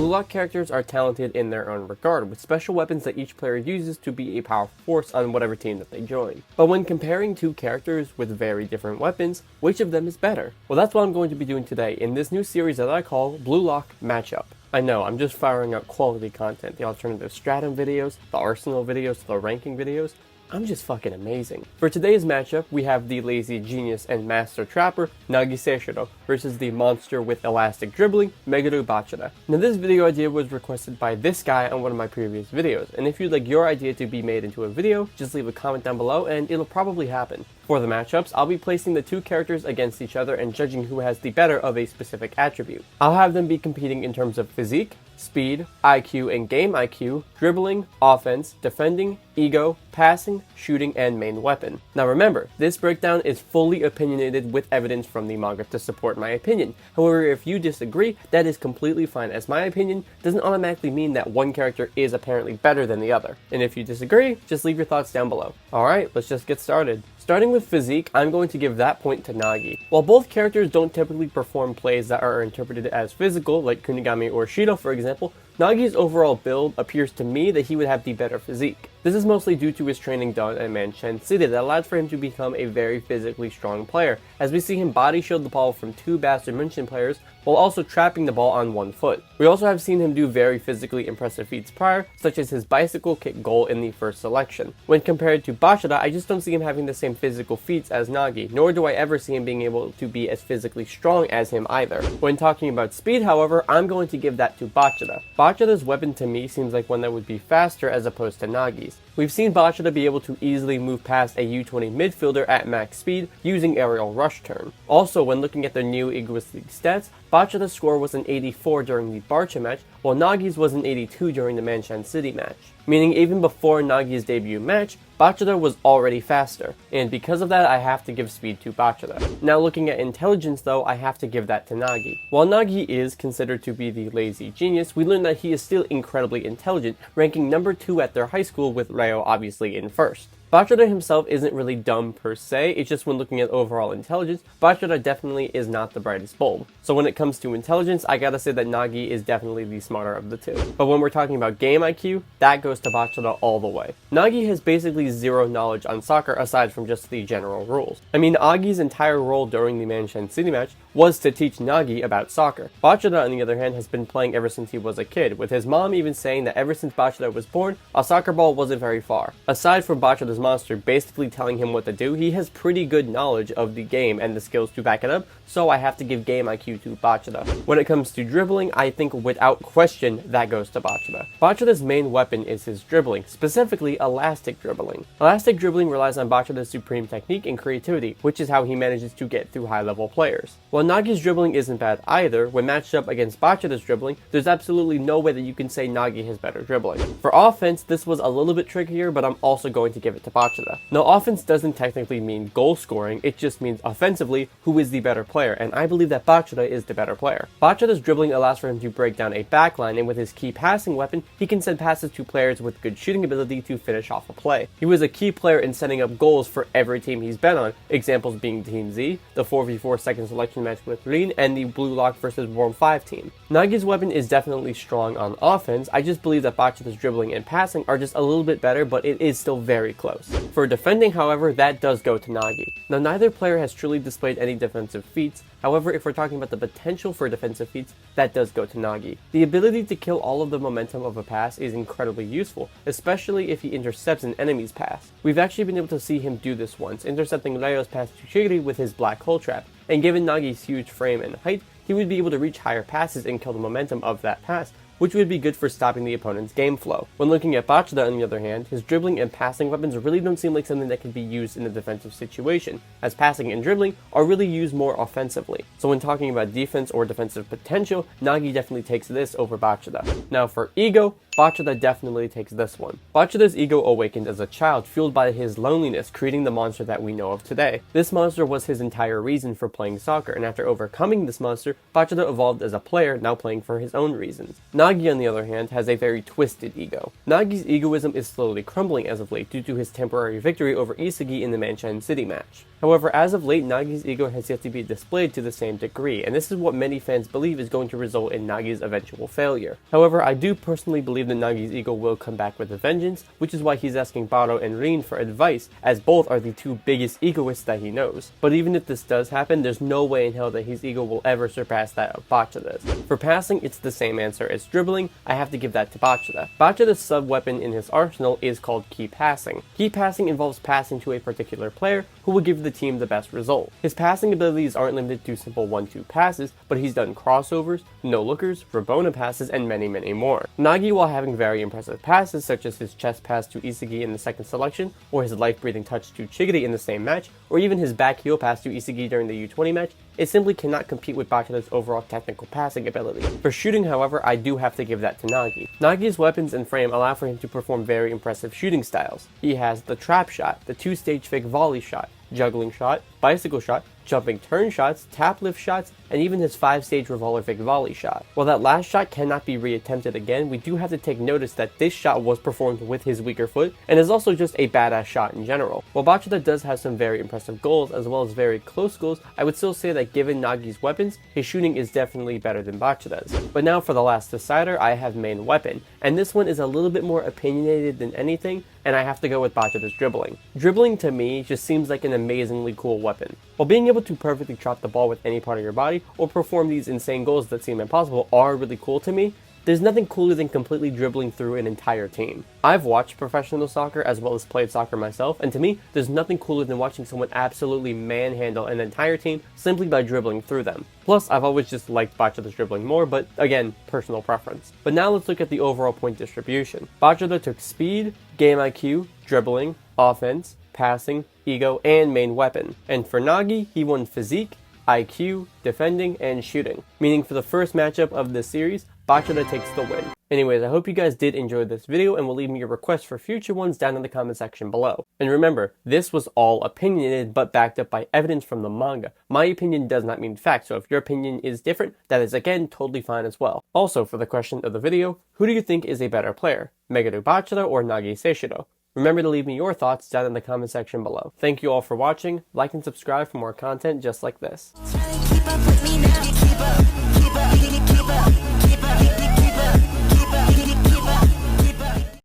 BLUELOCK characters are talented in their own regard, with special weapons that each player uses to be a powerful force on whatever team that they join. But when comparing two characters with very different weapons, which of them is better? Well, that's what I'm going to be doing today in this new series that I call BLUELOCK Matchup. I know, I'm just firing out quality content, the alternative stardom videos, the arsenal videos, the ranking videos. I'm just fucking amazing. For today's matchup, we have the lazy genius and master trapper, Nagi Seishiro, versus the monster with elastic dribbling, Meguru Bachira. Now this video idea was requested by this guy on one of my previous videos, and if you'd like your idea to be made into a video, just leave a comment down below and it'll probably happen. For the matchups, I'll be placing the two characters against each other and judging who has the better of a specific attribute. I'll have them be competing in terms of physique, speed, IQ and game IQ, dribbling, offense, defending, ego, passing, shooting, and main weapon. Now remember, this breakdown is fully opinionated with evidence from the manga to support my opinion. However, if you disagree, that is completely fine, as my opinion doesn't automatically mean that one character is apparently better than the other. And if you disagree, just leave your thoughts down below. Alright, let's just get started. Starting with physique, I'm going to give that point to Nagi. While both characters don't typically perform plays that are interpreted as physical, like Kunigami or Shido for example, Nagi's overall build appears to me that he would have the better physique. This is mostly due to his training done at Manshan City that allowed for him to become a very physically strong player, as we see him body shield the ball from two Bastard Munchen players while also trapping the ball on one foot. We also have seen him do very physically impressive feats prior, such as his bicycle kick goal in the first selection. When compared to Bachira, I just don't see him having the same physical feats as Nagi, nor do I ever see him being able to be as physically strong as him either. When talking about speed, however, I'm going to give that to Bachira. Bachira's weapon to me seems like one that would be faster as opposed to Nagi's. We've seen Bachira be able to easily move past a U20 midfielder at max speed using aerial rush turn. Also, when looking at their new Egoistic stats, Bachira's score was an 84 during the Barcha match, while Nagi's was an 82 during the Manshan City match. Meaning even before Nagi's debut match, Bachira was already faster, and because of that I have to give speed to Bachira. Now looking at intelligence though, I have to give that to Nagi. While Nagi is considered to be the lazy genius, we learn that he is still incredibly intelligent, ranking number 2 at their high school with Ryo obviously in first. Bachira himself isn't really dumb per se, it's just when looking at overall intelligence, Bachira definitely is not the brightest bulb. So when it comes to intelligence, I gotta say that Nagi is definitely the smarter of the two. But when we're talking about game IQ, that goes to Bachira all the way. Nagi has basically zero knowledge on soccer aside from just the general rules. I mean, Agi's entire role during the Manshan City match was to teach Nagi about soccer. Bachira, on the other hand, has been playing ever since he was a kid, with his mom even saying that ever since Bachira was born, a soccer ball wasn't very far. Aside from Bachira's monster basically telling him what to do, he has pretty good knowledge of the game and the skills to back it up, so I have to give game IQ to Bachira. When it comes to dribbling, I think without question that goes to Bachira. Bachira's main weapon is his dribbling, specifically elastic dribbling. Elastic dribbling relies on Bachira's supreme technique and creativity, which is how he manages to get through high-level players. While Nagi's dribbling isn't bad either, when matched up against Bachira's dribbling, there's absolutely no way that you can say Nagi has better dribbling. For offense, this was a little bit trickier, but I'm also going to give it to Bachira. Now, offense doesn't technically mean goal scoring, it just means offensively who is the better player, and I believe that Bachira is the better player. Bachira's dribbling allows for him to break down a backline, and with his key passing weapon, he can send passes to players with good shooting ability to finish off a play. He was a key player in setting up goals for every team he's been on, examples being Team Z, the 4v4 second selection match with Rin, and the BLUELOCK versus Worm 5 team. Nagi's weapon is definitely strong on offense, I just believe that Bachira's dribbling and passing are just a little bit better, but it is still very close. For defending, however, that does go to Nagi. Now, neither player has truly displayed any defensive feats, however, if we're talking about the potential for defensive feats, that does go to Nagi. The ability to kill all of the momentum of a pass is incredibly useful, especially if he intercepts an enemy's pass. We've actually been able to see him do this once, intercepting Ryo's pass to Shigiri with his black hole trap, and given Nagi's huge frame and height, he would be able to reach higher passes and kill the momentum of that pass, which would be good for stopping the opponent's game flow. When looking at Bachira, on the other hand, his dribbling and passing weapons really don't seem like something that can be used in a defensive situation, as passing and dribbling are really used more offensively. So when talking about defense or defensive potential, Nagi definitely takes this over Bachira. Now for ego, Bachira definitely takes this one. Bachira's ego awakened as a child, fueled by his loneliness, creating the monster that we know of today. This monster was his entire reason for playing soccer, and after overcoming this monster, Bachira evolved as a player, now playing for his own reasons. Nagi, on the other hand, has a very twisted ego. Nagi's egoism is slowly crumbling as of late due to his temporary victory over Isagi in the Manshan City match. However, as of late, Nagi's ego has yet to be displayed to the same degree, and this is what many fans believe is going to result in Nagi's eventual failure. However, I do personally believe that Nagi's ego will come back with a vengeance, which is why he's asking Barō and Rin for advice, as both are the two biggest egoists that he knows. But even if this does happen, there's no way in hell that his ego will ever surpass that of Bachira's. For passing, it's the same answer as dribbling. I have to give that to Bachira. Bachira's sub-weapon in his arsenal is called key passing. Key passing involves passing to a particular player who will give the team the best result. His passing abilities aren't limited to simple 1-2 passes, but he's done crossovers, no-lookers, Rabona passes, and many more. Nagi, while having very impressive passes such as his chest pass to Isagi in the second selection, or his life-breathing touch to Chigiri in the same match, or even his back heel pass to Isagi during the U20 match, it simply cannot compete with Bachira's overall technical passing ability. For shooting, however, I do have to give that to Nagi. Nagi's weapons and frame allow for him to perform very impressive shooting styles. He has the trap shot, the 2-stage fake volley shot, juggling shot, bicycle shot, jumping turn shots, tap lift shots, and even his 5-stage revolver fake volley shot. While that last shot cannot be reattempted again, we do have to take notice that this shot was performed with his weaker foot, and is also just a badass shot in general. While Bachira does have some very impressive goals, as well as very close goals, I would still say that given Nagi's weapons, his shooting is definitely better than Bachira's. But now for the last decider, I have main weapon, and this one is a little bit more opinionated than anything, and I have to go with Bachira's dribbling. Dribbling to me just seems like an amazingly cool weapon. While being able to perfectly trap the ball with any part of your body, or perform these insane goals that seem impossible are really cool to me, there's nothing cooler than completely dribbling through an entire team. I've watched professional soccer as well as played soccer myself, and to me, there's nothing cooler than watching someone absolutely manhandle an entire team simply by dribbling through them. Plus, I've always just liked Bachira's dribbling more, but again, personal preference. But now let's look at the overall point distribution. Bachira took speed, game IQ, dribbling, offense, passing, ego, and main weapon. And for Nagi, he won physique, IQ, defending, and shooting. Meaning for the first matchup of this series, Bachira takes the win. Anyways, I hope you guys did enjoy this video and will leave me your requests for future ones down in the comment section below. And remember, this was all opinionated but backed up by evidence from the manga. My opinion does not mean fact, so if your opinion is different, that is again totally fine as well. Also, for the question of the video, who do you think is a better player? Meguru Bachira or Nagi Seishiro? Remember to leave me your thoughts down in the comment section below. Thank you all for watching, like and subscribe for more content just like this. Keep up with me now, keep up.